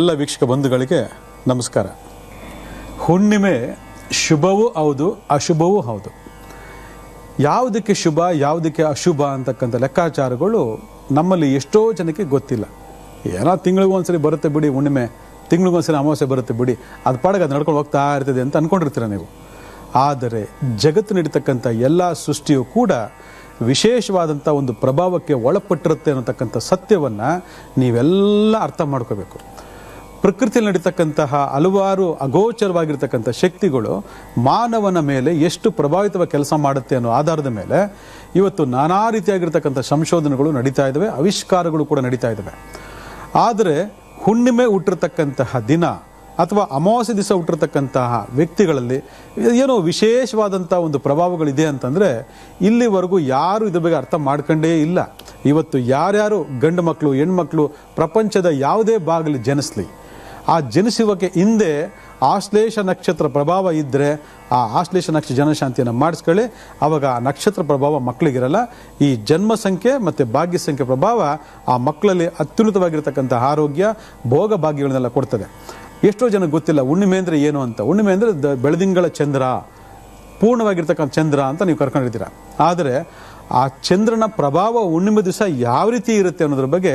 ಎಲ್ಲ ವೀಕ್ಷಕ ಬಂಧುಗಳಿಗೆ ನಮಸ್ಕಾರ. ಹುಣ್ಣಿಮೆ ಶುಭವೂ ಹೌದು, ಅಶುಭವೂ ಹೌದು. ಯಾವುದಕ್ಕೆ ಶುಭ ಯಾವುದಕ್ಕೆ ಅಶುಭ ಅಂತಕ್ಕಂಥ ಲೆಕ್ಕಾಚಾರಗಳು ನಮ್ಮಲ್ಲಿ ಎಷ್ಟೋ ಜನಕ್ಕೆ ಗೊತ್ತಿಲ್ಲ. ಏನೋ ತಿಂಗಳಿಗೊಂದ್ಸರಿ ಬರುತ್ತೆ ಬಿಡಿ ಹುಣ್ಣಿಮೆ, ತಿಂಗಳಿಗೊಂದ್ಸರಿ ಅಮಾವಾಸ್ಯೆ ಬರುತ್ತೆ ಬಿಡಿ, ಅದು ಪಾಡಿಗೆ ಅದು ನಡ್ಕೊಂಡು ಹೋಗ್ತಾ ಇರ್ತದೆ ಅಂತ ಅಂದ್ಕೊಂಡಿರ್ತೀರ ನೀವು. ಆದರೆ ಜಗತ್ತು ನಡೀತಕ್ಕಂಥ ಎಲ್ಲ ಸೃಷ್ಟಿಯು ಕೂಡ ವಿಶೇಷವಾದಂಥ ಒಂದು ಪ್ರಭಾವಕ್ಕೆ ಒಳಪಟ್ಟಿರುತ್ತೆ ಅನ್ನತಕ್ಕಂಥ ಸತ್ಯವನ್ನು ನೀವೆಲ್ಲ ಅರ್ಥ ಮಾಡ್ಕೋಬೇಕು. ಪ್ರಕೃತಿಯಲ್ಲಿ ನಡೀತಕ್ಕಂತಹ ಹಲವಾರು ಅಗೋಚರವಾಗಿರ್ತಕ್ಕಂಥ ಶಕ್ತಿಗಳು ಮಾನವನ ಮೇಲೆ ಎಷ್ಟು ಪ್ರಭಾವಿತವಾಗಿ ಕೆಲಸ ಮಾಡುತ್ತೆ ಅನ್ನೋ ಆಧಾರದ ಮೇಲೆ ಇವತ್ತು ನಾನಾ ರೀತಿಯಾಗಿರ್ತಕ್ಕಂಥ ಸಂಶೋಧನೆಗಳು ನಡೀತಾ ಇದ್ದಾವೆ, ಆವಿಷ್ಕಾರಗಳು ಕೂಡ ನಡೀತಾ ಇದ್ದಾವೆ. ಆದರೆ ಹುಣ್ಣಿಮೆ ಹುಟ್ಟಿರ್ತಕ್ಕಂತಹ ದಿನ ಅಥವಾ ಅಮಾವಾಸ್ಯೆ ದಿವಸ ಹುಟ್ಟಿರ್ತಕ್ಕಂತಹ ವ್ಯಕ್ತಿಗಳಲ್ಲಿ ಏನೋ ವಿಶೇಷವಾದಂಥ ಒಂದು ಪ್ರಭಾವಗಳಿದೆ ಅಂತಂದರೆ ಇಲ್ಲಿವರೆಗೂ ಯಾರು ಇದ್ರ ಬಗ್ಗೆ ಅರ್ಥ ಮಾಡ್ಕೊಂಡೇ ಇಲ್ಲ. ಇವತ್ತು ಯಾರ್ಯಾರು ಗಂಡು ಮಕ್ಕಳು ಹೆಣ್ಮಕ್ಳು ಪ್ರಪಂಚದ ಯಾವುದೇ ಭಾಗದಲ್ಲಿ ಜನಿಸ್ಲಿ, ಆ ಜನಿಸುವಕ್ಕೆ ಹಿಂದೆ ಆಶ್ಲೇಷ ನಕ್ಷತ್ರ ಪ್ರಭಾವ ಇದ್ದರೆ ಆ ಆಶ್ಲೇಷ ನಕ್ಷತ್ರ ಜನಶಾಂತಿಯನ್ನು ಮಾಡಿಸ್ಕೊಳ್ಳಿ. ಆವಾಗ ಆ ನಕ್ಷತ್ರ ಪ್ರಭಾವ ಮಕ್ಕಳಿಗಿರಲ್ಲ. ಈ ಜನ್ಮ ಸಂಖ್ಯೆ ಮತ್ತು ಭಾಗ್ಯ ಸಂಖ್ಯೆ ಪ್ರಭಾವ ಆ ಮಕ್ಕಳಲ್ಲಿ ಅತ್ಯುನ್ನತವಾಗಿರ್ತಕ್ಕಂಥ ಆರೋಗ್ಯ ಭೋಗ ಭಾಗ್ಯಗಳನ್ನೆಲ್ಲ ಕೊಡ್ತದೆ. ಎಷ್ಟೋ ಜನಕ್ಕೆ ಗೊತ್ತಿಲ್ಲ ಹುಣ್ಣಿಮೆ ಅಂದರೆ ಏನು ಅಂತ. ಹುಣ್ಣಿಮೆ ಅಂದರೆ ಬೆಳದಿಂಗಳ ಚಂದ್ರ, ಪೂರ್ಣವಾಗಿರ್ತಕ್ಕಂಥ ಚಂದ್ರ ಅಂತ ನೀವು ಕರ್ಕೊಂಡಿರ್ತೀರ. ಆದರೆ ಆ ಚಂದ್ರನ ಪ್ರಭಾವ ಹುಣ್ಣಿಮೆ ದಿವಸ ಯಾವ ರೀತಿ ಇರುತ್ತೆ ಅನ್ನೋದ್ರ ಬಗ್ಗೆ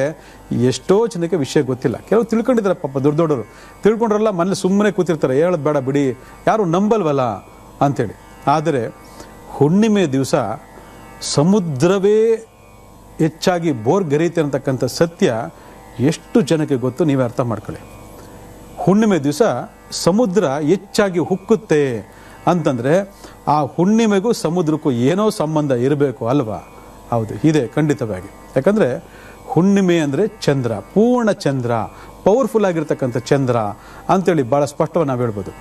ಎಷ್ಟೋ ಜನಕ್ಕೆ ವಿಷಯ ಗೊತ್ತಿಲ್ಲ. ಕೆಲವು ತಿಳ್ಕೊಂಡಿದ್ದಾರೆ ಪಾಪ, ದೊಡ್ಡವರು ತಿಳ್ಕೊಂಡ್ರಲ್ಲ ಮನೇಲಿ ಸುಮ್ಮನೆ ಕೂತಿರ್ತಾರೆ, ಹೇಳೋದು ಬೇಡ ಬಿಡಿ, ಯಾರು ನಂಬಲ್ವಲ್ಲ ಅಂಥೇಳಿ. ಆದರೆ ಹುಣ್ಣಿಮೆ ದಿವಸ ಸಮುದ್ರವೇ ಹೆಚ್ಚಾಗಿ ಬೋರ್ಗರೀತೆ ಅಂತಕ್ಕಂಥ ಸತ್ಯ ಎಷ್ಟು ಜನಕ್ಕೆ ಗೊತ್ತು, ನೀವೇ ಅರ್ಥ ಮಾಡ್ಕೊಳ್ಳಿ. ಹುಣ್ಣಿಮೆ ದಿವಸ ಸಮುದ್ರ ಹೆಚ್ಚಾಗಿ ಹುಕ್ಕುತ್ತೆ ಅಂತಂದರೆ ಆ ಹುಣ್ಣಿಮೆಗೂ ಸಮುದ್ರಕ್ಕೂ ಏನೋ ಸಂಬಂಧ ಇರಬೇಕು ಅಲ್ವಾ? ಹೌದು, ಇದೆ ಖಂಡಿತವಾಗಿ. ಯಾಕಂದರೆ ಹುಣ್ಣಿಮೆ ಅಂದರೆ ಚಂದ್ರ, ಪೂರ್ಣ ಚಂದ್ರ, ಪವರ್ಫುಲ್ ಆಗಿರ್ತಕ್ಕಂಥ ಚಂದ್ರ ಅಂತೇಳಿ ಭಾಳ ಸ್ಪಷ್ಟವಾಗಿ ನಾವು ಹೇಳ್ಬೋದು.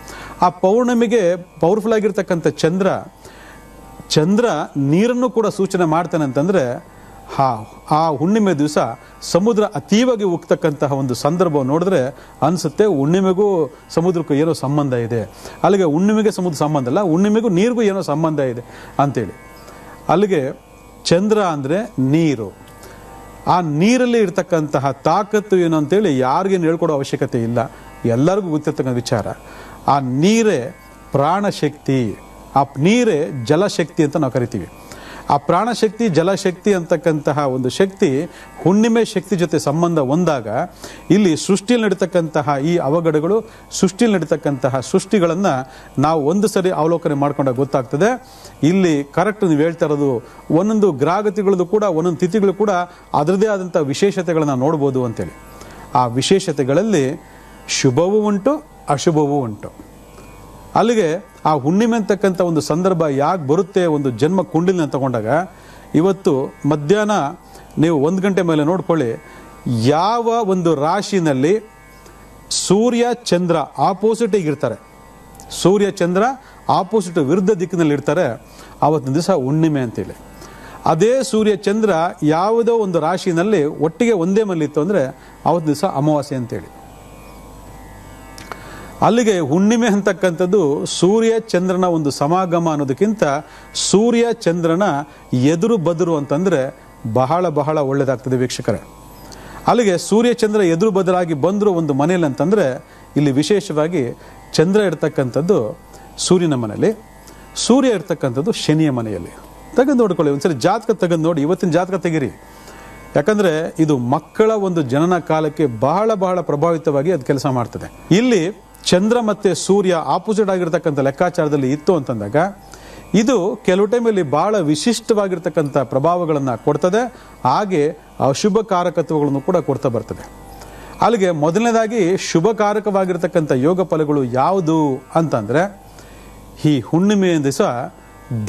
ಆ ಪೌರ್ಣಿಮೆಗೆ ಪವರ್ಫುಲ್ ಆಗಿರ್ತಕ್ಕಂಥ ಚಂದ್ರ ನೀರನ್ನು ಕೂಡ ಸೂಚನೆ ಮಾಡ್ತಾನೆ ಅಂತಂದರೆ ಆ ಹುಣ್ಣಿಮೆ ದಿವಸ ಸಮುದ್ರ ಅತೀವಾಗಿ ಉಕ್ತಕ್ಕಂತಹ ಒಂದು ಸಂದರ್ಭವನ್ನು ನೋಡಿದ್ರೆ ಅನಿಸುತ್ತೆ ಹುಣ್ಣಿಮೆಗೂ ಸಮುದ್ರಕ್ಕೂ ಏನೋ ಸಂಬಂಧ ಇದೆ. ಅಲ್ಲಿಗೆ ಹುಣ್ಣಿಮೆಗೆ ಸಮುದ್ರ ಸಂಬಂಧ ಅಲ್ಲ, ಹುಣ್ಣಿಮೆಗೂ ನೀರಿಗೂ ಏನೋ ಸಂಬಂಧ ಇದೆ ಅಂತೇಳಿ. ಅಲ್ಲಿಗೆ ಚಂದ್ರ ಅಂದರೆ ನೀರು. ಆ ನೀರಲ್ಲಿ ಇರ್ತಕ್ಕಂತಹ ತಾಕತ್ತು ಏನು ಅಂತೇಳಿ ಯಾರಿಗೇನು ಹೇಳ್ಕೊಡೋ ಅವಶ್ಯಕತೆ ಇಲ್ಲ, ಎಲ್ಲರಿಗೂ ಗೊತ್ತಿರ್ತಕ್ಕಂಥ ವಿಚಾರ. ಆ ನೀರೇ ಪ್ರಾಣಶಕ್ತಿ, ಆ ನೀರೇ ಜಲಶಕ್ತಿ ಅಂತ ನಾವು ಕರಿತೀವಿ. ಆ ಪ್ರಾಣಶಕ್ತಿ ಜಲಶಕ್ತಿ ಅಂತಕ್ಕಂತಹ ಒಂದು ಶಕ್ತಿ ಹುಣ್ಣಿಮೆ ಶಕ್ತಿ ಜೊತೆ ಸಂಬಂಧ ಹೊಂದಾಗ ಇಲ್ಲಿ ಸೃಷ್ಟಿಯಲ್ಲಿ ನಡೀತಕ್ಕಂತಹ ಈ ಅವಘಡಗಳು, ಸೃಷ್ಟಿಯಲ್ಲಿ ನಡೀತಕ್ಕಂತಹ ಸೃಷ್ಟಿಗಳನ್ನು ನಾವು ಒಂದು ಸರಿ ಅವಲೋಕನೆ ಮಾಡ್ಕೊಂಡಾಗ ಗೊತ್ತಾಗ್ತದೆ. ಇಲ್ಲಿ ಕರೆಕ್ಟ್ ನೀವು ಹೇಳ್ತಾ ಇರೋದು, ಒಂದೊಂದು ಗ್ರಹಗತಿಗಳದ್ದು ಕೂಡ ಒಂದೊಂದು ತಿಥಿಗಳು ಕೂಡ ಅದರದೇ ಆದಂಥ ವಿಶೇಷತೆಗಳನ್ನು ನೋಡ್ಬೋದು ಅಂತೇಳಿ. ಆ ವಿಶೇಷತೆಗಳಲ್ಲಿ ಶುಭವೂ ಉಂಟು, ಅಶುಭವೂ ಉಂಟು. ಅಲ್ಲಿಗೆ ಆ ಹುಣ್ಣಿಮೆ ಅಂತಕ್ಕಂಥ ಒಂದು ಸಂದರ್ಭ ಯಾಕೆ ಬರುತ್ತೆ ಒಂದು ಜನ್ಮ ಕುಂಡಲಿನ ತಗೊಂಡಾಗ, ಇವತ್ತು ಮಧ್ಯಾಹ್ನ ನೀವು 1 ಗಂಟೆ ಮೇಲೆ ನೋಡ್ಕೊಳ್ಳಿ, ಯಾವ ಒಂದು ರಾಶಿನಲ್ಲಿ ಸೂರ್ಯ ಚಂದ್ರ ಆಪೋಸಿಟಿಗೆ ಇರ್ತಾರೆ, ಸೂರ್ಯ ಚಂದ್ರ ಆಪೋಸಿಟ್ ವಿರುದ್ಧ ದಿಕ್ಕಿನಲ್ಲಿ ಇರ್ತಾರೆ, ಆವತ್ತಿನ ದಿವಸ ಹುಣ್ಣಿಮೆ ಅಂತೇಳಿ. ಅದೇ ಸೂರ್ಯ ಚಂದ್ರ ಯಾವುದೋ ಒಂದು ರಾಶಿನಲ್ಲಿ ಒಟ್ಟಿಗೆ ಒಂದೇ ಮಲ್ಲಿತ್ತು ಅಂದರೆ ಆವತ್ತಿನ ದಿವಸ ಅಮಾವಾಸ್ಯೆ ಅಂತೇಳಿ. ಅಲ್ಲಿಗೆ ಹುಣ್ಣಿಮೆ ಅಂತಕ್ಕಂಥದ್ದು ಸೂರ್ಯ ಚಂದ್ರನ ಒಂದು ಸಮಾಗಮ ಅನ್ನೋದಕ್ಕಿಂತ ಸೂರ್ಯ ಚಂದ್ರನ ಎದುರು ಬದುರು ಅಂತಂದರೆ ಬಹಳ ಬಹಳ ಒಳ್ಳೆಯದಾಗ್ತದೆ ವೀಕ್ಷಕರೇ. ಅಲ್ಲಿಗೆ ಸೂರ್ಯ ಚಂದ್ರ ಎದುರು ಬದಲಾಗಿ ಬಂದರು ಒಂದು ಮನೆಯಲ್ಲಿ ಅಂತಂದರೆ ಇಲ್ಲಿ ವಿಶೇಷವಾಗಿ ಚಂದ್ರ ಇರ್ತಕ್ಕಂಥದ್ದು ಸೂರ್ಯನ ಮನೆಯಲ್ಲಿ, ಸೂರ್ಯ ಇರ್ತಕ್ಕಂಥದ್ದು ಶನಿಯ ಮನೆಯಲ್ಲಿ. ತೆಗೆದು ನೋಡ್ಕೊಳ್ಳಿ, ಒಂದ್ಸರಿ ಜಾತಕ ತೆಗೆದು ನೋಡಿ, ಇವತ್ತಿನ ಜಾತಕ ತೆಗಿರಿ. ಯಾಕಂದರೆ ಇದು ಮಕ್ಕಳ ಒಂದು ಜನನ ಕಾಲಕ್ಕೆ ಬಹಳ ಬಹಳ ಪ್ರಭಾವಿತವಾಗಿ ಅದು ಕೆಲಸ ಮಾಡ್ತದೆ. ಇಲ್ಲಿ ಚಂದ್ರ ಮತ್ತು ಸೂರ್ಯ ಆಪೋಸಿಟ್ ಆಗಿರ್ತಕ್ಕಂಥ ಲೆಕ್ಕಾಚಾರದಲ್ಲಿ ಇತ್ತು ಅಂತಂದಾಗ ಇದು ಕೆಲವು ಟೈಮಲ್ಲಿ ಭಾಳ ವಿಶಿಷ್ಟವಾಗಿರ್ತಕ್ಕಂಥ ಪ್ರಭಾವಗಳನ್ನು ಕೊಡ್ತದೆ, ಹಾಗೆ ಅಶುಭ ಕಾರಕತ್ವಗಳನ್ನು ಕೂಡ ಕೊಡ್ತಾ ಬರ್ತದೆ. ಅಲ್ಲಿಗೆ ಮೊದಲನೇದಾಗಿ ಶುಭಕಾರಕವಾಗಿರ್ತಕ್ಕಂಥ ಯೋಗ ಫಲಗಳು ಯಾವುದು ಅಂತಂದರೆ ಈ ಹುಣ್ಣಿಮೆಯ ದಿವಸ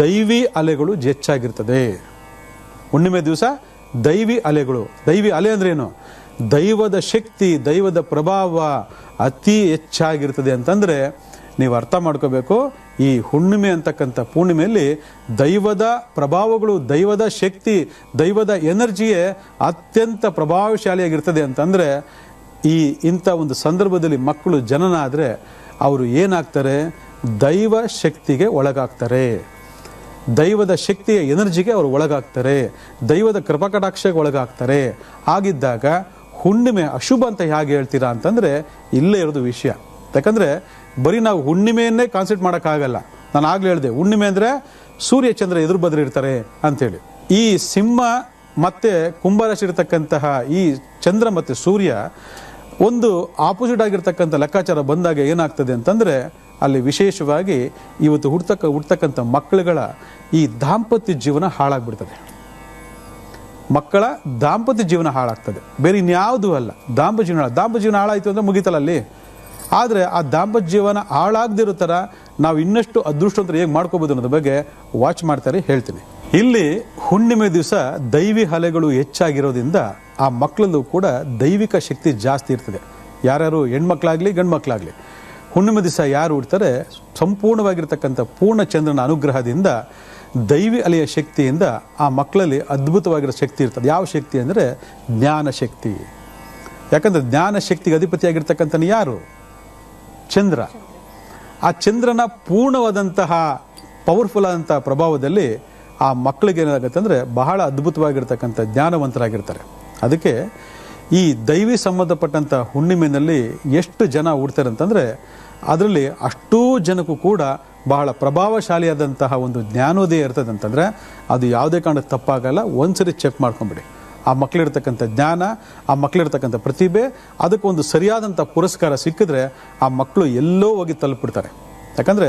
ದೈವಿ ಅಲೆಗಳು ಹೆಚ್ಚಾಗಿರ್ತದೆ. ಹುಣ್ಣಿಮೆ ದಿವಸ ದೈವಿ ಅಲೆಗಳು, ದೈವಿ ಅಲೆ ಅಂದ್ರೆ ಏನು? ದೈವದ ಶಕ್ತಿ, ದೈವದ ಪ್ರಭಾವ ಅತಿ ಹೆಚ್ಚಾಗಿರ್ತದೆ ಅಂತಂದರೆ ನೀವು ಅರ್ಥ ಮಾಡ್ಕೋಬೇಕು. ಈ ಹುಣ್ಣಿಮೆ ಅಂತಕ್ಕಂಥ ಪೂರ್ಣಿಮೆಯಲ್ಲಿ ದೈವದ ಪ್ರಭಾವಗಳು, ದೈವದ ಶಕ್ತಿ, ದೈವದ ಎನರ್ಜಿಯೇ ಅತ್ಯಂತ ಪ್ರಭಾವಶಾಲಿಯಾಗಿರ್ತದೆ ಅಂತಂದರೆ ಇಂಥ ಒಂದು ಸಂದರ್ಭದಲ್ಲಿ ಮಕ್ಕಳು ಜನನ ಆದರೆ ಅವರು ಏನಾಗ್ತಾರೆ? ದೈವ ಶಕ್ತಿಗೆ ಒಳಗಾಗ್ತಾರೆ, ದೈವದ ಶಕ್ತಿಯ ಎನರ್ಜಿಗೆ ಅವರು ಒಳಗಾಗ್ತಾರೆ, ದೈವದ ಕೃಪಾಕಟಾಕ್ಷಕ್ಕೆ ಒಳಗಾಗ್ತಾರೆ. ಹಾಗಿದ್ದಾಗ ಹುಣ್ಣಿಮೆ ಅಶುಭ ಅಂತ ಹೇಗೆ ಹೇಳ್ತೀರಾ ಅಂತಂದರೆ ಇಲ್ಲೇ ಇರೋದು ವಿಷಯ. ಯಾಕಂದರೆ ಬರೀ ನಾವು ಹುಣ್ಣಿಮೆಯನ್ನೇ ಕಾನ್ಸಂಟ್ರೇಟ್ ಮಾಡೋಕ್ಕಾಗಲ್ಲ. ನಾನು ಆಗಲೇ ಹೇಳಿದೆ, ಹುಣ್ಣಿಮೆ ಅಂದರೆ ಸೂರ್ಯ ಚಂದ್ರ ಎದುರು ಬದ್ರ ಇರ್ತಾರೆ ಅಂಥೇಳಿ. ಈ ಸಿಂಹ ಮತ್ತು ಕುಂಭರಾಶಿ ಇರತಕ್ಕಂತಹ ಈ ಚಂದ್ರ ಮತ್ತು ಸೂರ್ಯ ಒಂದು ಆಪೋಸಿಟ್ ಆಗಿರ್ತಕ್ಕಂಥ ಲೆಕ್ಕಾಚಾರ ಬಂದಾಗ ಏನಾಗ್ತದೆ ಅಂತಂದರೆ ಅಲ್ಲಿ ವಿಶೇಷವಾಗಿ ಇವತ್ತು ಹುಡ್ತಕ್ಕಂಥ ಮಕ್ಕಳುಗಳ ಈ ದಾಂಪತ್ಯ ಜೀವನ ಹಾಳಾಗ್ಬಿಡ್ತದೆ. ಮಕ್ಕಳ ದಾಂಪತ್ಯ ಜೀವನ ಹಾಳಾಗ್ತದೆ, ಬೇರೆ ಇನ್ಯಾವುದೂ ಅಲ್ಲ. ದಾಂಪತ್ಯ ಜೀವನ ಹಾಳಾಯಿತು ಅಂದರೆ ಮುಗಿತಲ್ಲ ಅಲ್ಲಿ. ಆದರೆ ಆ ದಾಂಪತ್ಯ ಜೀವನ ಹಾಳಾಗದಿರೋ ಥರ ನಾವು ಇನ್ನಷ್ಟು ಅದೃಷ್ಟವಂತರು ಹೇಗೆ ಮಾಡ್ಕೋಬೋದು ಅನ್ನೋದ್ರ ಬಗ್ಗೆ ವಾಚ್ ಮಾಡ್ತಾರೆ, ಹೇಳ್ತೀನಿ. ಇಲ್ಲಿ ಹುಣ್ಣಿಮೆ ದಿವಸ ದೈವಿ ಅಲೆಗಳು ಹೆಚ್ಚಾಗಿರೋದ್ರಿಂದ ಆ ಮಕ್ಕಳಲ್ಲೂ ಕೂಡ ದೈವಿಕ ಶಕ್ತಿ ಜಾಸ್ತಿ ಇರ್ತದೆ. ಯಾರ್ಯಾರು ಹೆಣ್ಮಕ್ಳಾಗಲಿ ಗಂಡು ಮಕ್ಕಳಾಗಲಿ ಹುಣ್ಣಿಮೆ ದಿವಸ ಯಾರು ಹುಡ್ತಾರೆ ಸಂಪೂರ್ಣವಾಗಿರ್ತಕ್ಕಂಥ ಪೂರ್ಣ ಚಂದ್ರನ ಅನುಗ್ರಹದಿಂದ ದೈವಿ ಅಲೆಯ ಶಕ್ತಿಯಿಂದ ಆ ಮಕ್ಕಳಲ್ಲಿ ಅದ್ಭುತವಾಗಿರೋ ಶಕ್ತಿ ಇರ್ತದೆ. ಯಾವ ಶಕ್ತಿ ಅಂದರೆ ಜ್ಞಾನ ಶಕ್ತಿ. ಯಾಕಂದರೆ ಜ್ಞಾನ ಶಕ್ತಿಗೆ ಅಧಿಪತಿಯಾಗಿರ್ತಕ್ಕಂಥ ಯಾರು? ಚಂದ್ರ. ಆ ಚಂದ್ರನ ಪೂರ್ಣವಾದಂತಹ ಪವರ್ಫುಲ್ ಆದಂಥ ಪ್ರಭಾವದಲ್ಲಿ ಆ ಮಕ್ಕಳಿಗೆ ಏನಾಗುತ್ತೆ ಅಂದರೆ ಬಹಳ ಅದ್ಭುತವಾಗಿರ್ತಕ್ಕಂಥ ಜ್ಞಾನವಂತರಾಗಿರ್ತಾರೆ. ಅದಕ್ಕೆ ಈ ದೈವಿ ಸಂಬಂಧಪಟ್ಟಂಥ ಹುಣ್ಣಿಮೆಯಲ್ಲಿ ಎಷ್ಟು ಜನ ಹುಡ್ತಾರೆ ಅಂತಂದರೆ ಅದರಲ್ಲಿ ಅಷ್ಟೂ ಜನಕ್ಕೂ ಕೂಡ ಬಹಳ ಪ್ರಭಾವಶಾಲಿಯಾದಂತಹ ಒಂದು ಜ್ಞಾನೋದಯ ಇರ್ತದೆ ಅಂತಂದರೆ ಅದು ಯಾವುದೇ ಕಾರಣಕ್ಕೆ ತಪ್ಪಾಗಲ್ಲ. ಒಂದ್ಸರಿ ಚೆಕ್ ಮಾಡ್ಕೊಂಬಿಡಿ. ಆ ಮಕ್ಕಳಿರ್ತಕ್ಕಂಥ ಜ್ಞಾನ, ಆ ಮಕ್ಕಳಿರ್ತಕ್ಕಂಥ ಪ್ರತಿಭೆ, ಅದಕ್ಕೊಂದು ಸರಿಯಾದಂಥ ಪುರಸ್ಕಾರ ಸಿಕ್ಕಿದ್ರೆ ಆ ಮಕ್ಕಳು ಎಲ್ಲೋ ಹೋಗಿ ತಲುಪಿಬಿಡ್ತಾರೆ. ಯಾಕಂದರೆ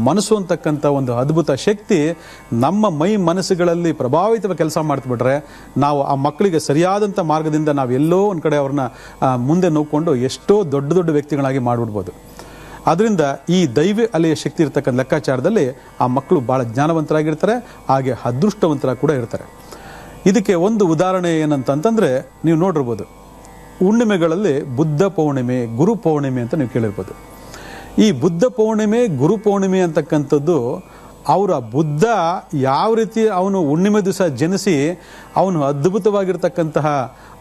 ಮನಸ್ಸು ಅಂತಕ್ಕಂಥ ಒಂದು ಅದ್ಭುತ ಶಕ್ತಿ ನಮ್ಮ ಮನಸ್ಸುಗಳಲ್ಲಿ ಪ್ರಭಾವಿತವಾಗಿ ಕೆಲಸ ಮಾಡ್ತಿಬಿಟ್ರೆ ನಾವು ಆ ಮಕ್ಕಳಿಗೆ ಸರಿಯಾದಂಥ ಮಾರ್ಗದಿಂದ ನಾವು ಎಲ್ಲೋ ಒಂದು ಕಡೆ ಅವ್ರನ್ನ ಮುಂದೆ ನೋಡಿಕೊಂಡು ಎಷ್ಟೋ ದೊಡ್ಡ ದೊಡ್ಡ ವ್ಯಕ್ತಿಗಳಾಗಿ ಮಾಡಿಬಿಡ್ಬೋದು. ಅದರಿಂದ ಈ ದೈವಿ ಅಲೆಯ ಶಕ್ತಿ ಇರ್ತಕ್ಕಂಥ ಲೆಕ್ಕಾಚಾರದಲ್ಲಿ ಆ ಮಕ್ಕಳು ಭಾಳ ಜ್ಞಾನವಂತರಾಗಿರ್ತಾರೆ, ಹಾಗೆ ಅದೃಷ್ಟವಂತರ ಕೂಡ ಇರ್ತಾರೆ. ಇದಕ್ಕೆ ಒಂದು ಉದಾಹರಣೆ ಏನಂತಂತಂದರೆ ನೀವು ನೋಡಿರ್ಬೋದು, ಹುಣ್ಣಿಮೆಗಳಲ್ಲಿ ಬುದ್ಧ ಪೌರ್ಣಿಮೆ, ಗುರು ಪೌರ್ಣಿಮೆ ಅಂತ ನೀವು ಕೇಳಿರ್ಬೋದು. ಈ ಬುದ್ಧ ಪೌರ್ಣಿಮೆ, ಗುರು ಪೌರ್ಣಿಮೆ ಅಂತಕ್ಕಂಥದ್ದು ಅವರ ಬುದ್ಧ ಯಾವ ರೀತಿ ಅವನು ಹುಣ್ಣಿಮೆ ದಿವಸ ಜನಿಸಿ ಅವನು ಅದ್ಭುತವಾಗಿರ್ತಕ್ಕಂತಹ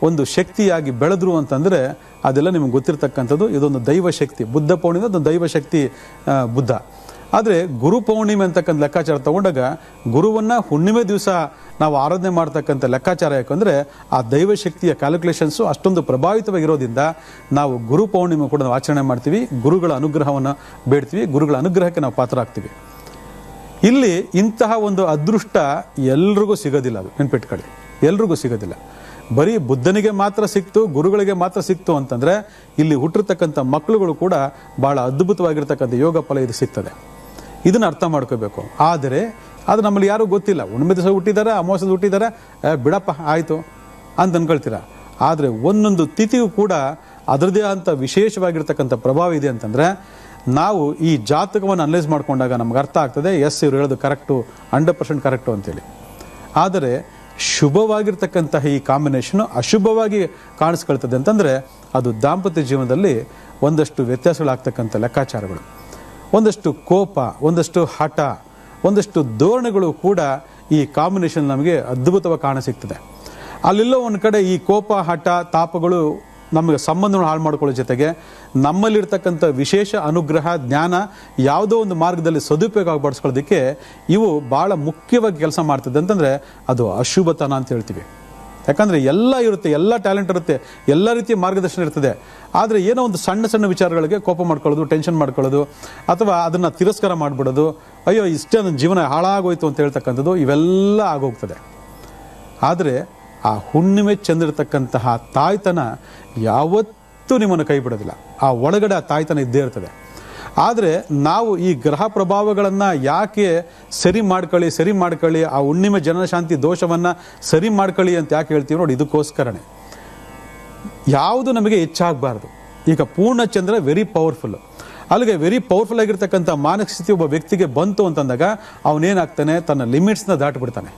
ಒಂದು ಶಕ್ತಿಯಾಗಿ ಬೆಳೆದ್ರು ಅಂತಂದರೆ ಅದೆಲ್ಲ ನಿಮಗೆ ಗೊತ್ತಿರ್ತಕ್ಕಂಥದ್ದು. ಇದೊಂದು ದೈವ ಶಕ್ತಿ. ಬುದ್ಧ ಪೌರ್ಣಿಮೆ ಒಂದು ದೈವ ಶಕ್ತಿ ಬುದ್ಧ. ಆದರೆ ಗುರು ಪೌರ್ಣಿಮೆ ಅಂತಕ್ಕಂಥ ಲೆಕ್ಕಾಚಾರ ತಗೊಂಡಾಗ ಗುರುವನ್ನು ಹುಣ್ಣಿಮೆ ದಿವಸ ನಾವು ಆರಾಧನೆ ಮಾಡ್ತಕ್ಕಂಥ ಲೆಕ್ಕಾಚಾರ ಯಾಕಂದರೆ ಆ ದೈವಶಕ್ತಿಯ ಕ್ಯಾಲ್ಕುಲೇಷನ್ಸು ಅಷ್ಟೊಂದು ಪ್ರಭಾವಿತವಾಗಿರೋದ್ರಿಂದ ನಾವು ಗುರು ಪೌರ್ಣಿಮೆ ಕೂಡ ನಾವು ಆಚರಣೆ ಮಾಡ್ತೀವಿ. ಗುರುಗಳ ಅನುಗ್ರಹವನ್ನು ಬೇಡ್ತೀವಿ, ಗುರುಗಳ ಅನುಗ್ರಹಕ್ಕೆ ನಾವು ಪಾತ್ರ ಆಗ್ತೀವಿ. ಇಲ್ಲಿ ಇಂತಹ ಒಂದು ಅದೃಷ್ಟ ಎಲ್ರಿಗೂ ಸಿಗೋದಿಲ್ಲ. ಅದು ನೆನ್ಪಿಟ್ಕೊಳ್ಳಿ, ಎಲ್ರಿಗೂ ಸಿಗೋದಿಲ್ಲ. ಬರೀ ಬುದ್ಧನಿಗೆ ಮಾತ್ರ ಸಿಕ್ತು, ಗುರುಗಳಿಗೆ ಮಾತ್ರ ಸಿಕ್ತು ಅಂತಂದರೆ ಇಲ್ಲಿ ಹುಟ್ಟಿರ್ತಕ್ಕಂಥ ಮಕ್ಕಳುಗಳು ಕೂಡ ಭಾಳ ಅದ್ಭುತವಾಗಿರ್ತಕ್ಕಂಥ ಯೋಗ ಫಲ ಇದು ಸಿಗ್ತದೆ. ಇದನ್ನು ಅರ್ಥ ಮಾಡ್ಕೋಬೇಕು. ಆದರೆ ಅದು ನಮ್ಮಲ್ಲಿ ಯಾರೂ ಗೊತ್ತಿಲ್ಲ. ಹುಣ್ಣಿಮೆ ದಿವಸ ಹುಟ್ಟಿದ್ದಾರೆ, ಅಮಾವಾಸ್ಯದ ಹುಟ್ಟಿದ್ದಾರೆ, ಬಿಡಪ್ಪ ಆಯಿತು ಅಂತ ಅನ್ಕೊಳ್ತೀರ. ಆದರೆ ಒಂದೊಂದು ತಿಥಿಯೂ ಕೂಡ ಅದರದೇ ಅಂತ ವಿಶೇಷವಾಗಿರ್ತಕ್ಕಂಥ ಪ್ರಭಾವ ಇದೆ ಅಂತಂದರೆ ನಾವು ಈ ಜಾತಕವನ್ನು ಅನಲೈಸ್ ಮಾಡಿಕೊಂಡಾಗ ನಮ್ಗೆ ಅರ್ಥ ಆಗ್ತದೆ, ಎಸ್ ಇವ್ರು ಹೇಳೋದು ಕರೆಕ್ಟು, 100% ಕರೆಕ್ಟು ಅಂತೇಳಿ. ಆದರೆ ಶುಭವಾಗಿರ್ತಕ್ಕಂತಹ ಈ ಕಾಂಬಿನೇಷನು ಅಶುಭವಾಗಿ ಕಾಣಿಸ್ಕೊಳ್ತದೆ ಅಂತಂದರೆ ಅದು ದಾಂಪತ್ಯ ಜೀವನದಲ್ಲಿ ಒಂದಷ್ಟು ವ್ಯತ್ಯಾಸಗಳಾಗ್ತಕ್ಕಂಥ ಲೆಕ್ಕಾಚಾರಗಳು, ಒಂದಷ್ಟು ಕೋಪ, ಒಂದಷ್ಟು ಹಠ, ಒಂದಷ್ಟು ಧೋರಣೆಗಳು ಕೂಡ ಈ ಕಾಂಬಿನೇಷನ್ ನಮಗೆ ಅದ್ಭುತವಾಗಿ ಕಾಣಸಿಗ್ತದೆ. ಅಲ್ಲೆಲ್ಲೋ ಒಂದು ಕಡೆ ಈ ಕೋಪ, ಹಠ, ತಾಪಗಳು ನಮಗೆ ಸಂಬಂಧವನ್ನು ಹಾಳು ಮಾಡ್ಕೊಳ್ಳೋ ಜೊತೆಗೆ ನಮ್ಮಲ್ಲಿರ್ತಕ್ಕಂಥ ವಿಶೇಷ ಅನುಗ್ರಹ, ಜ್ಞಾನ ಯಾವುದೋ ಒಂದು ಮಾರ್ಗದಲ್ಲಿ ಸದುಪಯೋಗ ಪಡಿಸ್ಕೊಳ್ಳೋದಕ್ಕೆ ಇವು ಭಾಳ ಮುಖ್ಯವಾಗಿ ಕೆಲಸ ಮಾಡ್ತದೆ ಅಂತಂದರೆ ಅದು ಅಶುಭತನ ಅಂತ ಹೇಳ್ತೀವಿ. ಯಾಕಂದರೆ ಎಲ್ಲ ಇರುತ್ತೆ, ಎಲ್ಲ ಟ್ಯಾಲೆಂಟ್ ಇರುತ್ತೆ, ಎಲ್ಲ ರೀತಿಯ ಮಾರ್ಗದರ್ಶನ ಇರ್ತದೆ. ಆದರೆ ಏನೋ ಒಂದು ಸಣ್ಣ ಸಣ್ಣ ವಿಚಾರಗಳಿಗೆ ಕೋಪ ಮಾಡ್ಕೊಳ್ಳೋದು, ಟೆನ್ಷನ್ ಮಾಡ್ಕೊಳ್ಳೋದು, ಅಥವಾ ಅದನ್ನು ತಿರಸ್ಕಾರ ಮಾಡಿಬಿಡೋದು, ಅಯ್ಯೋ ಇಷ್ಟೇ ನನ್ನ ಜೀವನ ಹಾಳಾಗೋಯ್ತು ಅಂತ ಹೇಳ್ತಕ್ಕಂಥದ್ದು ಇವೆಲ್ಲ ಆಗೋಗ್ತದೆ. ಆದರೆ ಆ ಹುಣ್ಣಿಮೆ ಚೆಂದಿರ್ತಕ್ಕಂತಹ ತಾಯ್ತನ ಯಾವತ್ತೂ ನಿಮ್ಮನ್ನು ಕೈ ಬಿಡೋದಿಲ್ಲ. ಆ ಒಳಗಡೆ ಆ ತಾಯ್ತನ ಇದ್ದೇ ಇರ್ತದೆ. ಆದರೆ ನಾವು ಈ ಗ್ರಹ ಪ್ರಭಾವಗಳನ್ನು ಯಾಕೆ ಸರಿ ಮಾಡ್ಕೊಳ್ಳಿ, ಆ ಹುಣ್ಣಿಮೆ ಜನನಶಾಂತಿ ದೋಷವನ್ನು ಸರಿ ಮಾಡ್ಕೊಳ್ಳಿ ಅಂತ ಯಾಕೆ ಹೇಳ್ತೀವಿ ನೋಡಿ, ಇದಕ್ಕೋಸ್ಕರನೇ. ಯಾವುದು ನಮಗೆ ಹೆಚ್ಚಾಗಬಾರ್ದು. ಈಗ ಪೂರ್ಣಚಂದ್ರ ವೆರಿ ಪವರ್ಫುಲ್, ಅಲ್ಲಿಗೆ ವೆರಿ ಪವರ್ಫುಲ್ ಆಗಿರ್ತಕ್ಕಂಥ ಮಾನಸಿಕ ಸ್ಥಿತಿ ಒಬ್ಬ ವ್ಯಕ್ತಿಗೆ ಬಂತು ಅಂತಂದಾಗ ಅವನೇನಾಗ್ತಾನೆ, ತನ್ನ ಲಿಮಿಟ್ಸ್ನ ದಾಟಿಬಿಡ್ತಾನೆ.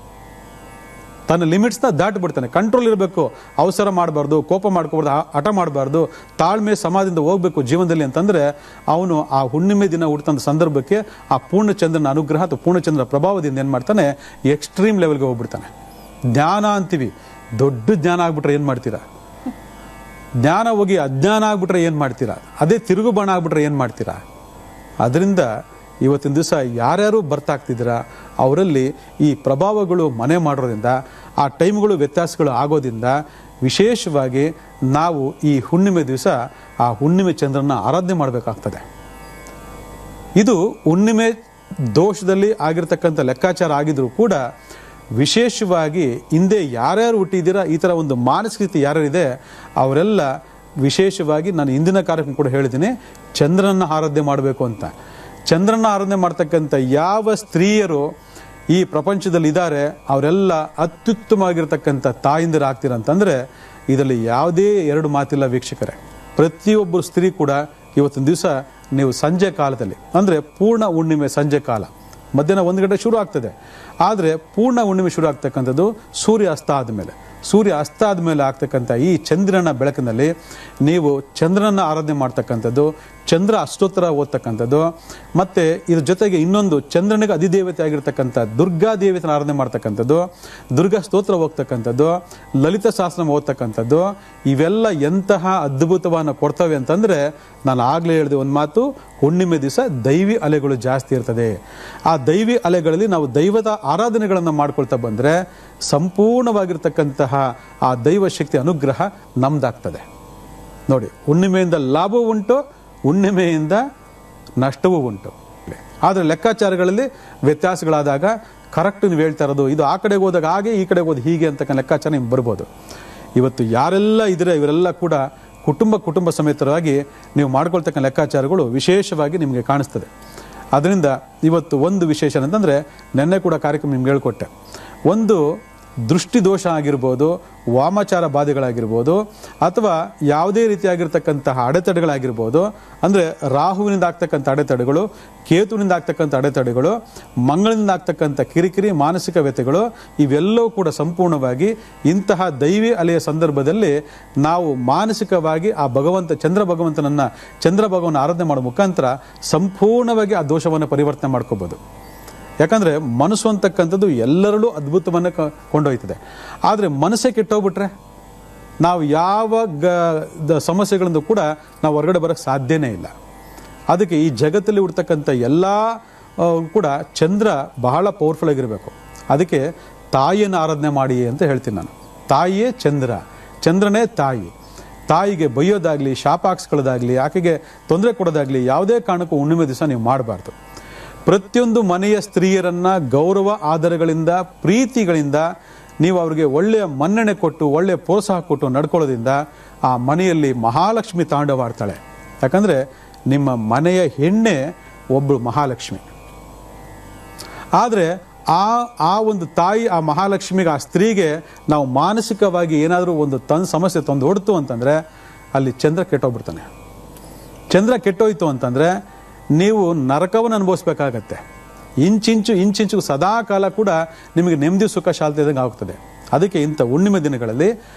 ಕಂಟ್ರೋಲ್ ಇರಬೇಕು. ಅವಸರ ಮಾಡಬಾರ್ದು, ಕೋಪ ಮಾಡ್ಕೋಬಾರ್ದು, ಹಠ ಮಾಡಬಾರ್ದು, ತಾಳ್ಮೆ ಸಮಾಧಿಯಿಂದ ಹೋಗ್ಬೇಕು ಜೀವನದಲ್ಲಿ ಅಂತಂದರೆ ಅವನು ಆ ಹುಣ್ಣಿಮೆ ದಿನ ಹುಟ್ಟಿದ ಸಂದರ್ಭಕ್ಕೆ ಆ ಪೂರ್ಣಚಂದ್ರನ ಅನುಗ್ರಹ ಅಥವಾ ಪೂರ್ಣಚಂದ್ರ ಪ್ರಭಾವದಿಂದ ಏನು ಮಾಡ್ತಾನೆ, ಎಕ್ಸ್ಟ್ರೀಮ್ ಲೆವೆಲ್ಗೆ ಹೋಗ್ಬಿಡ್ತಾನೆ. ಜ್ಞಾನ ಅಂತೀವಿ, ದೊಡ್ಡ ಜ್ಞಾನ ಆಗ್ಬಿಟ್ರೆ ಏನು ಮಾಡ್ತೀರಾ? ಜ್ಞಾನ ಹೋಗಿ ಅಜ್ಞಾನ ಆಗ್ಬಿಟ್ರೆ ಏನು ಮಾಡ್ತೀರಾ? ಅದೇ ತಿರುಗುಬಾಣ ಆಗ್ಬಿಟ್ರೆ ಏನು ಮಾಡ್ತೀರಾ? ಅದರಿಂದ ಇವತ್ತಿನ ದಿವಸ ಯಾರ್ಯಾರು ಬರ್ತಾಗ್ತಿದ್ದೀರಾ ಅವರಲ್ಲಿ ಈ ಪ್ರಭಾವಗಳು ಮನೆ ಮಾಡೋದ್ರಿಂದ, ಆ ಟೈಮ್ಗಳು ವ್ಯತ್ಯಾಸಗಳು ಆಗೋದ್ರಿಂದ ವಿಶೇಷವಾಗಿ ನಾವು ಈ ಹುಣ್ಣಿಮೆ ದಿವಸ ಆ ಹುಣ್ಣಿಮೆ ಚಂದ್ರನ ಆರಾಧನೆ ಮಾಡಬೇಕಾಗ್ತದೆ. ಇದು ಹುಣ್ಣಿಮೆ ದೋಷದಲ್ಲಿ ಆಗಿರ್ತಕ್ಕಂಥ ಲೆಕ್ಕಾಚಾರ ಆಗಿದ್ರೂ ಕೂಡ ವಿಶೇಷವಾಗಿ ಹಿಂದೆ ಯಾರ್ಯಾರು ಹುಟ್ಟಿದ್ದೀರಾ ಈ ಥರ ಒಂದು ಮಾನಸಿಕ ಸ್ಥಿತಿ ಯಾರ್ಯಾರಿದೆ ಅವರೆಲ್ಲ ವಿಶೇಷವಾಗಿ ನಾನು ಹಿಂದಿನ ಕಾರ್ಯಕ್ರಮ ಕೂಡ ಹೇಳಿದ್ದೀನಿ, ಚಂದ್ರನ ಆರಾಧನೆ ಮಾಡಬೇಕು ಅಂತ. ಚಂದ್ರನ ಆರಾಧನೆ ಮಾಡ್ತಕ್ಕಂಥ ಯಾವ ಸ್ತ್ರೀಯರು ಈ ಪ್ರಪಂಚದಲ್ಲಿ ಇದ್ದಾರೆ ಅವರೆಲ್ಲ ಅತ್ಯುತ್ತಮವಾಗಿರ್ತಕ್ಕಂಥ ತಾಯಿಂದಿರು ಆಗ್ತೀರಂತಂದರೆ ಇದರಲ್ಲಿ ಯಾವುದೇ ಎರಡು ಮಾತಿಲ್ಲ ವೀಕ್ಷಕರೇ. ಪ್ರತಿಯೊಬ್ಬರು ಸ್ತ್ರೀ ಕೂಡ ಇವತ್ತಿನ ದಿವಸ ನೀವು ಸಂಜೆ ಕಾಲದಲ್ಲಿ ಅಂದರೆ ಪೂರ್ಣ ಹುಣ್ಣಿಮೆ ಸಂಜೆ ಕಾಲ ಮಧ್ಯಾಹ್ನ 1 ಗಂಟೆ ಶುರು ಆಗ್ತದೆ, ಆದರೆ ಪೂರ್ಣ ಹುಣ್ಣಿಮೆ ಶುರು ಆಗ್ತಕ್ಕಂಥದ್ದು ಸೂರ್ಯ ಅಸ್ತ ಆದಮೇಲೆ. ಸೂರ್ಯ ಅಸ್ತ ಆದಮೇಲೆ ಆಗ್ತಕ್ಕಂಥ ಈ ಚಂದ್ರನ ಬೆಳಕಿನಲ್ಲಿ ನೀವು ಚಂದ್ರನ ಆರಾಧನೆ ಮಾಡ್ತಕ್ಕಂಥದ್ದು, ಚಂದ್ರ ಅಷ್ಟೋತ್ತರ ಓದ್ತಕ್ಕಂಥದ್ದು, ಮತ್ತು ಇದ್ರ ಜೊತೆಗೆ ಇನ್ನೊಂದು ಚಂದ್ರನಿಗೆ ಅಧಿದೇವತೆ ಆಗಿರ್ತಕ್ಕಂಥ ದುರ್ಗಾ ದೇವತೆನ ಆರಾಧನೆ ಮಾಡ್ತಕ್ಕಂಥದ್ದು, ದುರ್ಗಾ ಸ್ತೋತ್ರ ಹೋಗ್ತಕ್ಕಂಥದ್ದು, ಲಲಿತ ಸಹಸ್ರನಾಮ ಓದ್ತಕ್ಕಂಥದ್ದು, ಇವೆಲ್ಲ ಎಂತಹ ಅದ್ಭುತವನ್ನು ಕೊಡ್ತವೆ ಅಂತಂದರೆ ನಾನು ಆಗಲೇ ಹೇಳಿದೆ ಒಂದು ಮಾತು, ಹುಣ್ಣಿಮೆ ದಿವಸ ದೈವಿ ಅಲೆಗಳು ಜಾಸ್ತಿ ಇರ್ತದೆ. ಆ ದೈವಿ ಅಲೆಗಳಲ್ಲಿ ನಾವು ದೈವದ ಆರಾಧನೆಗಳನ್ನು ಮಾಡ್ಕೊಳ್ತಾ ಬಂದರೆ ಸಂಪೂರ್ಣವಾಗಿರ್ತಕ್ಕಂತಹ ಆ ದೈವ ಶಕ್ತಿ ಅನುಗ್ರಹ ನಮ್ದಾಗ್ತದೆ. ನೋಡಿ, ಹುಣ್ಣಿಮೆಯಿಂದ ಲಾಭವೂ ಉಂಟು, ಹುಣ್ಣಿಮೆಯಿಂದ ನಷ್ಟವೂ ಉಂಟು. ಆದರೆ ಲೆಕ್ಕಾಚಾರಗಳಲ್ಲಿ ವ್ಯತ್ಯಾಸಗಳಾದಾಗ ಕರೆಕ್ಟ್ ನೀವು ಹೇಳ್ತಾ ಇರೋದು ಇದು ಆ ಕಡೆಗೆ ಹೋದಾಗ ಹಾಗೆ ಈ ಕಡೆಗೆ ಹೋದ ಹೀಗೆ ಅಂತಕ್ಕಂಥ ಲೆಕ್ಕಾಚಾರ ನಿಮ್ಗೆ ಬರ್ಬೋದು. ಇವತ್ತು ಯಾರೆಲ್ಲ ಇದ್ರೆ ಇವರೆಲ್ಲ ಕೂಡ ಕುಟುಂಬ ಸಮೇತರಾಗಿ ನೀವು ಮಾಡ್ಕೊಳ್ತಕ್ಕಂಥ ಲೆಕ್ಕಾಚಾರಗಳು ವಿಶೇಷವಾಗಿ ನಿಮಗೆ ಕಾಣಿಸ್ತದೆ. ಅದರಿಂದ ಇವತ್ತು ಒಂದು ವಿಶೇಷ ಅಂತಂದರೆ ನೆನ್ನೆ ಕೂಡ ಕಾರ್ಯಕ್ರಮ ನಿಮ್ಗೆ ಹೇಳ್ಕೊಟ್ಟೆ, ಒಂದು ದೃಷ್ಟಿ ದೋಷ ಆಗಿರ್ಬೋದು, ವಾಮಾಚಾರ ಬಾಧೆಗಳಾಗಿರ್ಬೋದು, ಅಥವಾ ಯಾವುದೇ ರೀತಿಯಾಗಿರ್ತಕ್ಕಂತಹ ಅಡೆತಡೆಗಳಾಗಿರ್ಬೋದು, ಅಂದರೆ ರಾಹುವಿನಿಂದ ಆಗ್ತಕ್ಕಂಥ ಅಡೆತಡೆಗಳು, ಕೇತುವಿನಿಂದ ಆಗ್ತಕ್ಕಂಥ ಅಡೆತಡೆಗಳು, ಮಂಗಳದಿಂದ ಆಗ್ತಕ್ಕಂಥ ಕಿರಿಕಿರಿ, ಮಾನಸಿಕ ವ್ಯಥೆಗಳು, ಇವೆಲ್ಲವೂ ಕೂಡ ಸಂಪೂರ್ಣವಾಗಿ ಇಂತಹ ದೈವಿ ಅಲೆಯ ಸಂದರ್ಭದಲ್ಲಿ ನಾವು ಮಾನಸಿಕವಾಗಿ ಆ ಚಂದ್ರ ಭಗವನ ಆರಾಧನೆ ಮಾಡೋ ಮುಖಾಂತರ ಸಂಪೂರ್ಣವಾಗಿ ಆ ದೋಷವನ್ನು ಪರಿವರ್ತನೆ ಮಾಡ್ಕೋಬೋದು. ಯಾಕಂದರೆ ಮನಸ್ಸು ಅಂತಕ್ಕಂಥದ್ದು ಎಲ್ಲರಲ್ಲೂ ಅದ್ಭುತವನ್ನು ಕೊಂಡೊಯ್ತದೆ. ಆದರೆ ಮನಸ್ಸೇ ಕೆಟ್ಟೋಗ್ಬಿಟ್ರೆ ನಾವು ಯಾವ ಸಮಸ್ಯೆಗಳಿಂದ ಕೂಡ ನಾವು ಹೊರಗಡೆ ಬರೋಕ್ಕೆ ಸಾಧ್ಯನೇ ಇಲ್ಲ. ಅದಕ್ಕೆ ಈ ಜಗತ್ತಲ್ಲಿ ಹುಡ್ತಕ್ಕಂಥ ಎಲ್ಲ ಕೂಡ ಚಂದ್ರ ಬಹಳ ಪವರ್ಫುಲ್ ಆಗಿರಬೇಕು. ಅದಕ್ಕೆ ತಾಯಿಯನ್ನು ಆರಾಧನೆ ಮಾಡಿ ಅಂತ ಹೇಳ್ತೀನಿ ನಾನು. ತಾಯಿಯೇ ಚಂದ್ರ, ಚಂದ್ರನೇ ತಾಯಿ. ತಾಯಿಗೆ ಬೈಯೋದಾಗಲಿ, ಶಾಪ ಹಾಕ್ಸ್ಕೊಳ್ಳೋದಾಗಲಿ, ಆಕೆಗೆ ತೊಂದರೆ ಕೊಡೋದಾಗಲಿ ಯಾವುದೇ ಕಾರಣಕ್ಕೂ ಹುಣ್ಣಿಮೆ ದಿವಸ ನೀವು ಮಾಡಬಾರ್ದು. ಪ್ರತಿಯೊಂದು ಮನೆಯ ಸ್ತ್ರೀಯರನ್ನ ಗೌರವ ಆದರಗಳಿಂದ, ಪ್ರೀತಿಗಳಿಂದ ನೀವು ಅವರಿಗೆ ಒಳ್ಳೆಯ ಮನ್ನಣೆ ಕೊಟ್ಟು, ಒಳ್ಳೆಯ ಪ್ರೋತ್ಸಾಹ ಕೊಟ್ಟು ನಡ್ಕೊಳ್ಳೋದ್ರಿಂದ ಆ ಮನೆಯಲ್ಲಿ ಮಹಾಲಕ್ಷ್ಮಿ ತಾಂಡವಾಡ್ತಾಳೆ. ಯಾಕಂದರೆ ನಿಮ್ಮ ಮನೆಯ ಹೆಣ್ಣೆ ಒಬ್ಬಳು ಮಹಾಲಕ್ಷ್ಮಿ. ಆದರೆ ಆ ಒಂದು ತಾಯಿ, ಆ ಮಹಾಲಕ್ಷ್ಮಿಗೆ, ಆ ಸ್ತ್ರೀಗೆ ನಾವು ಮಾನಸಿಕವಾಗಿ ಏನಾದರೂ ಒಂದು ಸಮಸ್ಯೆ ತಂದು ಹೊಡ್ತು ಅಂತಂದರೆ ಅಲ್ಲಿ ಚಂದ್ರ ಕೆಟ್ಟೋಗ್ಬಿಡ್ತಾನೆ. ಚಂದ್ರ ಕೆಟ್ಟೋಯ್ತು ಅಂತಂದರೆ ನೀವು ನರಕವನ್ನು ಅನುಭವಿಸ್ಬೇಕಾಗತ್ತೆ. ಇಂಚಿಂಚು ಸದಾ ಕಾಲ ಕೂಡ ನಿಮಗೆ ನೆಮ್ಮದಿ ಸುಖ ಶಾಂತಿ ಇದ್ದಂಗೆ ಆಗ್ತದೆ. ಅದಕ್ಕೆ ಇಂಥ ಹುಣ್ಣಿಮೆ ದಿನಗಳಲ್ಲಿ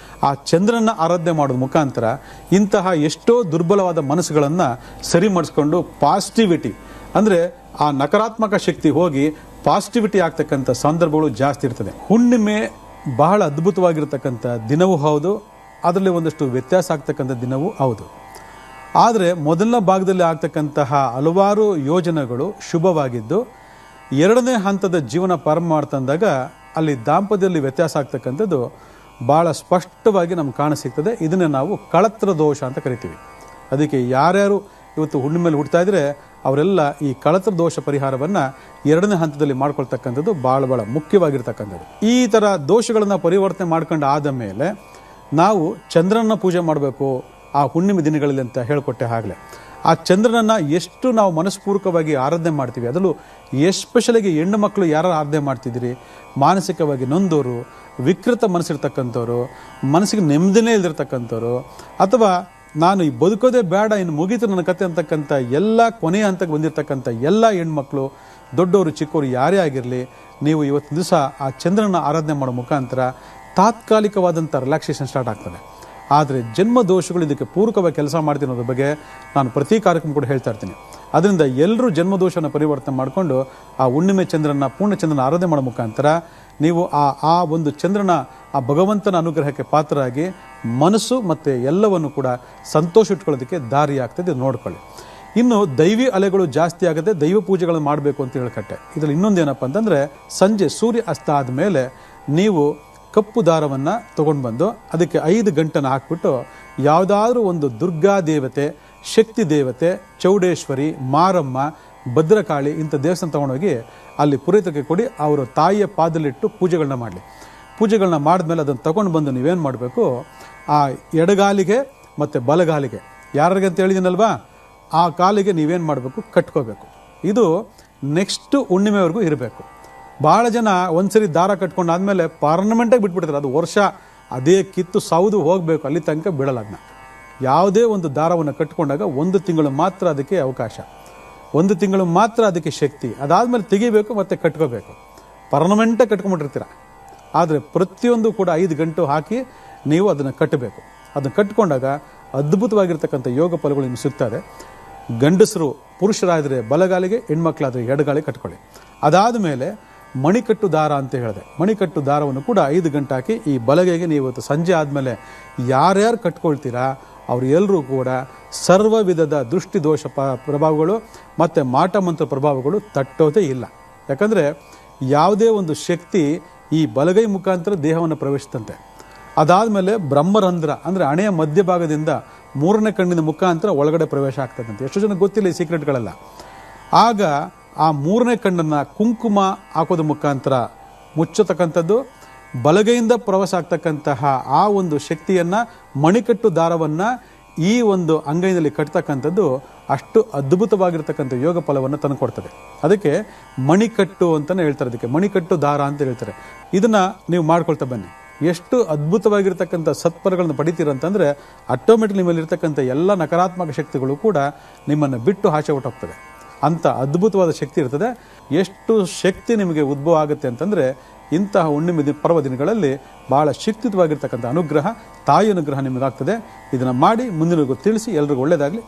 ಆ ಚಂದ್ರನ ಆರಾಧನೆ ಮಾಡೋದ ಮುಖಾಂತರ ಇಂತಹ ಎಷ್ಟೋ ದುರ್ಬಲವಾದ ಮನಸ್ಸುಗಳನ್ನು ಸರಿ ಮಾಡಿಸ್ಕೊಂಡು ಪಾಸಿಟಿವಿಟಿ, ಅಂದರೆ ಆ ನಕಾರಾತ್ಮಕ ಶಕ್ತಿ ಹೋಗಿ ಪಾಸಿಟಿವಿಟಿ ಆಗ್ತಕ್ಕಂಥ ಸಂದರ್ಭಗಳು ಜಾಸ್ತಿ ಇರ್ತದೆ. ಹುಣ್ಣಿಮೆ ಬಹಳ ಅದ್ಭುತವಾಗಿರ್ತಕ್ಕಂಥ ದಿನವೂ ಹೌದು, ಅದರಲ್ಲಿ ಒಂದಷ್ಟು ವ್ಯತ್ಯಾಸ ಆಗ್ತಕ್ಕಂಥ ದಿನವೂ ಹೌದು. ಆದರೆ ಮೊದಲನೇ ಭಾಗದಲ್ಲಿ ಆಗ್ತಕ್ಕಂತಹ ಹಲವಾರು ಯೋಜನೆಗಳು ಶುಭವಾಗಿದ್ದು, ಎರಡನೇ ಹಂತದ ಜೀವನ ಪ್ರಾರಂಭ ಮಾಡ್ತಂದಾಗ ಅಲ್ಲಿ ದಾಂಪತ್ಯದಲ್ಲಿ ವ್ಯತ್ಯಾಸ ಆಗ್ತಕ್ಕಂಥದ್ದು ಭಾಳ ಸ್ಪಷ್ಟವಾಗಿ ನಮ್ಗೆ ಕಾಣಸಿಗ್ತದೆ. ಇದನ್ನೇ ನಾವು ಕಳತ್ರ ದೋಷ ಅಂತ ಕರಿತೀವಿ. ಅದಕ್ಕೆ ಯಾರ್ಯಾರು ಇವತ್ತು ಹುಣ್ಣಿಮೆಯಲ್ಲಿ ಹುಡ್ತಾ ಇದ್ರೆ ಅವರೆಲ್ಲ ಈ ಕಳತ್ರ ದೋಷ ಪರಿಹಾರವನ್ನು ಎರಡನೇ ಹಂತದಲ್ಲಿ ಮಾಡ್ಕೊಳ್ತಕ್ಕಂಥದ್ದು ಭಾಳ ಮುಖ್ಯವಾಗಿರ್ತಕ್ಕಂಥದ್ದು. ಈ ಥರ ದೋಷಗಳನ್ನು ಪರಿವರ್ತನೆ ಮಾಡ್ಕೊಂಡು ಆದ ಮೇಲೆ ನಾವು ಚಂದ್ರನ ಪೂಜೆ ಮಾಡಬೇಕು ಆ ಹುಣ್ಣಿಮೆ ದಿನಗಳಲ್ಲಿ ಅಂತ ಹೇಳಿಕೊಟ್ಟೆ. ಆಗಲೇ ಆ ಚಂದ್ರನನ್ನು ಎಷ್ಟು ನಾವು ಮನಸ್ಪೂರ್ವಕವಾಗಿ ಆರಾಧನೆ ಮಾಡ್ತೀವಿ, ಅದರಲ್ಲೂ ಎಸ್ಪೆಷಲಿಗೆ ಹೆಣ್ಣು ಮಕ್ಕಳು ಯಾರು ಆರಾಧನೆ ಮಾಡ್ತಿದ್ದೀರಿ, ಮಾನಸಿಕವಾಗಿ ನೊಂದವರು, ವಿಕೃತ ಮನಸ್ಸಿರ್ತಕ್ಕಂಥವ್ರು, ಮನಸ್ಸಿಗೆ ನೆಮ್ಮದಿನೇ ಇಲ್ದಿರ್ತಕ್ಕಂಥವ್ರು, ಅಥವಾ ನಾನು ಈ ಬದುಕೋದೇ ಬೇಡ ಇನ್ನು ಮುಗೀತು ನನ್ನ ಕತೆ ಅಂತಕ್ಕಂಥ ಎಲ್ಲ ಕೊನೆಯ ಹಂತಕ್ಕೆ ಬಂದಿರತಕ್ಕಂಥ ಎಲ್ಲ ಹೆಣ್ಮಕ್ಳು, ದೊಡ್ಡವರು ಚಿಕ್ಕವರು ಯಾರೇ ಆಗಿರಲಿ, ನೀವು ಇವತ್ತು ದಿವಸ ಆ ಚಂದ್ರನ ಆರಾಧನೆ ಮಾಡೋ ಮುಖಾಂತರ ತಾತ್ಕಾಲಿಕವಾದಂಥ ರಿಲ್ಯಾಕ್ಸೇಷನ್ ಸ್ಟಾರ್ಟ್ ಆಗ್ತದೆ. ಆದರೆ ಜನ್ಮ ದೋಷಗಳು ಇದಕ್ಕೆ ಪೂರಕವಾಗಿ ಕೆಲಸ ಮಾಡ್ತೀನಿ ಅನ್ನೋದ್ರ ಬಗ್ಗೆ ನಾನು ಪ್ರತಿ ಕಾರ್ಯಕ್ರಮ ಕೂಡ ಹೇಳ್ತಾ ಇರ್ತೀನಿ. ಅದರಿಂದ ಎಲ್ಲರೂ ಜನ್ಮದೋಷವನ್ನು ಪರಿವರ್ತನೆ ಮಾಡಿಕೊಂಡು ಆ ಹುಣ್ಣಿಮೆ ಚಂದ್ರನ, ಪೂರ್ಣ ಚಂದ್ರನ ಆರಾಧನೆ ಮಾಡೋ ಮುಖಾಂತರ ನೀವು ಆ ಒಂದು ಚಂದ್ರನ, ಆ ಭಗವಂತನ ಅನುಗ್ರಹಕ್ಕೆ ಪಾತ್ರರಾಗಿ ಮನಸ್ಸು ಮತ್ತು ಎಲ್ಲವನ್ನು ಕೂಡ ಸಂತೋಷ ಇಟ್ಕೊಳ್ಳೋದಕ್ಕೆ ದಾರಿ ಆಗ್ತದೆ. ನೋಡ್ಕೊಳ್ಳಿ. ಇನ್ನು ದೈವಿ ಅಲೆಗಳು ಜಾಸ್ತಿ ಆಗುತ್ತೆ, ದೈವ ಪೂಜೆಗಳನ್ನು ಮಾಡಬೇಕು ಅಂತ ಹೇಳ್ಕಟ್ಟೆ. ಇದರಲ್ಲಿ ಇನ್ನೊಂದು ಏನಪ್ಪ ಅಂತಂದರೆ, ಸಂಜೆ ಸೂರ್ಯ ಅಸ್ತ ಆದಮೇಲೆ ನೀವು ಕಪ್ಪು ದಾರವನ್ನು ತೊಗೊಂಡು ಬಂದು ಅದಕ್ಕೆ 5 ಗಂಟನ್ನು ಹಾಕ್ಬಿಟ್ಟು ಯಾವುದಾದ್ರೂ ಒಂದು ದುರ್ಗಾ ದೇವತೆ, ಶಕ್ತಿ ದೇವತೆ, ಚೌಡೇಶ್ವರಿ, ಮಾರಮ್ಮ, ಭದ್ರಕಾಳಿ ಇಂಥ ದೇವಸ್ಥಾನ ತೊಗೊಂಡೋಗಿ ಅಲ್ಲಿ ಪುರೋಹಿತರಿಗೆ ಕೊಡಿ, ಅವರ ತಾಯಿಯ ಪಾದದಲ್ಲಿಟ್ಟು ಪೂಜೆಗಳನ್ನ ಮಾಡಲಿ. ಪೂಜೆಗಳನ್ನ ಮಾಡಿದ್ಮೇಲೆ ಅದನ್ನು ತಗೊಂಡು ಬಂದು ನೀವೇನು ಮಾಡಬೇಕು, ಆ ಎಡಗಾಲಿಗೆ ಮತ್ತು ಬಲಗಾಲಿಗೆ, ಯಾರಿಗೆ ಅಂತ ಹೇಳಿದ್ದೀನಲ್ವಾ, ಆ ಕಾಲಿಗೆ ನೀವೇನು ಮಾಡಬೇಕು, ಕಟ್ಕೋಬೇಕು. ಇದು ನೆಕ್ಸ್ಟ್ ಹುಣ್ಣಿಮೆವರೆಗೂ ಇರಬೇಕು. ಭಾಳ ಜನ ಒಂದ್ಸರಿ ದಾರ ಕಟ್ಕೊಂಡಾದ್ಮೇಲೆ ಪರ್ಮನೆಂಟಾಗಿ ಬಿಟ್ಬಿಡ್ತಾರೆ. ಅದು ವರ್ಷ ಅದೇ ಕಿತ್ತು ಸೌದು ಹೋಗಬೇಕು, ಅಲ್ಲಿ ತನಕ ಬಿಡಲ್ಲ. ಅದನ್ನ ಯಾವುದೇ ಒಂದು ದಾರವನ್ನು ಕಟ್ಕೊಂಡಾಗ 1 ತಿಂಗಳು ಮಾತ್ರ ಅದಕ್ಕೆ ಅವಕಾಶ, 1 ತಿಂಗಳು ಮಾತ್ರ ಅದಕ್ಕೆ ಶಕ್ತಿ. ಅದಾದಮೇಲೆ ತೆಗಿಬೇಕು ಮತ್ತು ಕಟ್ಕೋಬೇಕು. ಪರ್ಮನೆಂಟಾಗಿ ಕಟ್ಕೊಂಡ್ಬಿಟ್ಟಿರ್ತೀರ. ಆದರೆ ಪ್ರತಿಯೊಂದು ಕೂಡ 5 ಗಂಟು ಹಾಕಿ ನೀವು ಅದನ್ನು ಕಟ್ಟಬೇಕು. ಅದನ್ನು ಕಟ್ಕೊಂಡಾಗ ಅದ್ಭುತವಾಗಿರ್ತಕ್ಕಂಥ ಯೋಗ ಫಲಗಳು ನಿಮ್ಗೆ ಸಿಗ್ತದೆ. ಗಂಡಸರು ಪುರುಷರಾದರೆ ಬಲಗಾಲಿಗೆ, ಹೆಣ್ಮಕ್ಳಾದರೆ ಎಡಗಾಲಿಗೆ ಕಟ್ಕೊಳ್ಳಿ. ಅದಾದ ಮೇಲೆ ಮಣಿಕಟ್ಟು ದಾರ ಅಂತ ಹೇಳಿದೆ. ಮಣಿಕಟ್ಟು ದಾರವನ್ನು ಕೂಡ 5 ಗಂಟೆ ಹಾಕಿ ಈ ಬಲಗೈಗೆ ನೀವು ಇವತ್ತು ಸಂಜೆ ಆದಮೇಲೆ ಯಾರ್ಯಾರು ಕಟ್ಕೊಳ್ತೀರಾ ಅವರು ಎಲ್ಲರೂ ಕೂಡ ಸರ್ವ ವಿಧದ ದೃಷ್ಟಿ ದೋಷ ಪ್ರಭಾವಗಳು ಮತ್ತು ಮಾಟ ಮಂತ್ರ ಪ್ರಭಾವಗಳು ತಟ್ಟೋದೇ ಇಲ್ಲ. ಯಾಕಂದರೆ ಯಾವುದೇ ಒಂದು ಶಕ್ತಿ ಈ ಬಲಗೈ ಮುಖಾಂತರ ದೇಹವನ್ನು ಪ್ರವೇಶಿಸ್ತಂತೆ. ಅದಾದಮೇಲೆ ಬ್ರಹ್ಮರಂಧ್ರ ಅಂದರೆ ಹಣೆಯ ಮಧ್ಯಭಾಗದಿಂದ 3ನೇ ಕಣ್ಣಿನ ಮುಖಾಂತರ ಒಳಗಡೆ ಪ್ರವೇಶ ಆಗ್ತದಂತೆ. ಎಷ್ಟು ಜನ ಗೊತ್ತಿಲ್ಲ ಈ ಸೀಕ್ರೆಟ್ಗಳೆಲ್ಲ. ಆಗ ಆ 3ನೇ ಕಣ್ಣನ್ನು ಕುಂಕುಮ ಹಾಕೋದ್ರ ಮುಖಾಂತರ ಮುಚ್ಚತಕ್ಕಂಥದ್ದು, ಬಲಗೈಯಿಂದ ಪ್ರವೇಶ ಆಗ್ತಕ್ಕಂತಹ ಆ ಒಂದು ಶಕ್ತಿಯನ್ನು ಮಣಿಕಟ್ಟು ದಾರವನ್ನು ಈ ಒಂದು ಅಂಗೈನಲ್ಲಿ ಕಟ್ತಕ್ಕಂಥದ್ದು ಅಷ್ಟು ಅದ್ಭುತವಾಗಿರ್ತಕ್ಕಂಥ ಯೋಗ ಫಲವನ್ನು ತಂದುಕೊಡ್ತದೆ. ಅದಕ್ಕೆ ಮಣಿಕಟ್ಟು ಅಂತಲೇ ಹೇಳ್ತಾರೆ. ಅದಕ್ಕೆ ಮಣಿಕಟ್ಟು ದಾರ ಅಂತ ಹೇಳ್ತಾರೆ. ಇದನ್ನು ನೀವು ಮಾಡ್ಕೊಳ್ತಾ ಬನ್ನಿ. ಎಷ್ಟು ಅದ್ಭುತವಾಗಿರ್ತಕ್ಕಂಥ ಸತ್ಫಲಗಳನ್ನು ಪಡಿತೀರಂತಂದರೆ ಆಟೋಮೆಟಿಕ್ ನಿಮ್ಮಲ್ಲಿರ್ತಕ್ಕಂಥ ಎಲ್ಲ ನಕಾರಾತ್ಮಕ ಶಕ್ತಿಗಳು ಕೂಡ ನಿಮ್ಮನ್ನು ಬಿಟ್ಟು ಆಚೆ ಹೊರಟೋಗ್ತದೆ. ಅಂಥ ಅದ್ಭುತವಾದ ಶಕ್ತಿ ಇರ್ತದೆ. ಎಷ್ಟು ಶಕ್ತಿ ನಿಮಗೆ ಉದ್ಭವ ಆಗುತ್ತೆ ಅಂತಂದರೆ ಇಂತಹ ಹುಣ್ಣಿಮೆ ಪರ್ವ ದಿನಗಳಲ್ಲಿ ಭಾಳ ಶಕ್ತಿಯುತವಾಗಿರ್ತಕ್ಕಂಥ ಅನುಗ್ರಹ, ತಾಯಿ ಅನುಗ್ರಹ ನಿಮಗಾಗ್ತದೆ. ಇದನ್ನು ಮಾಡಿ ಮುಂದಿನವರಿಗೂ ತಿಳಿಸಿ ಎಲ್ರಿಗೂ ಒಳ್ಳೆಯದಾಗಲಿ.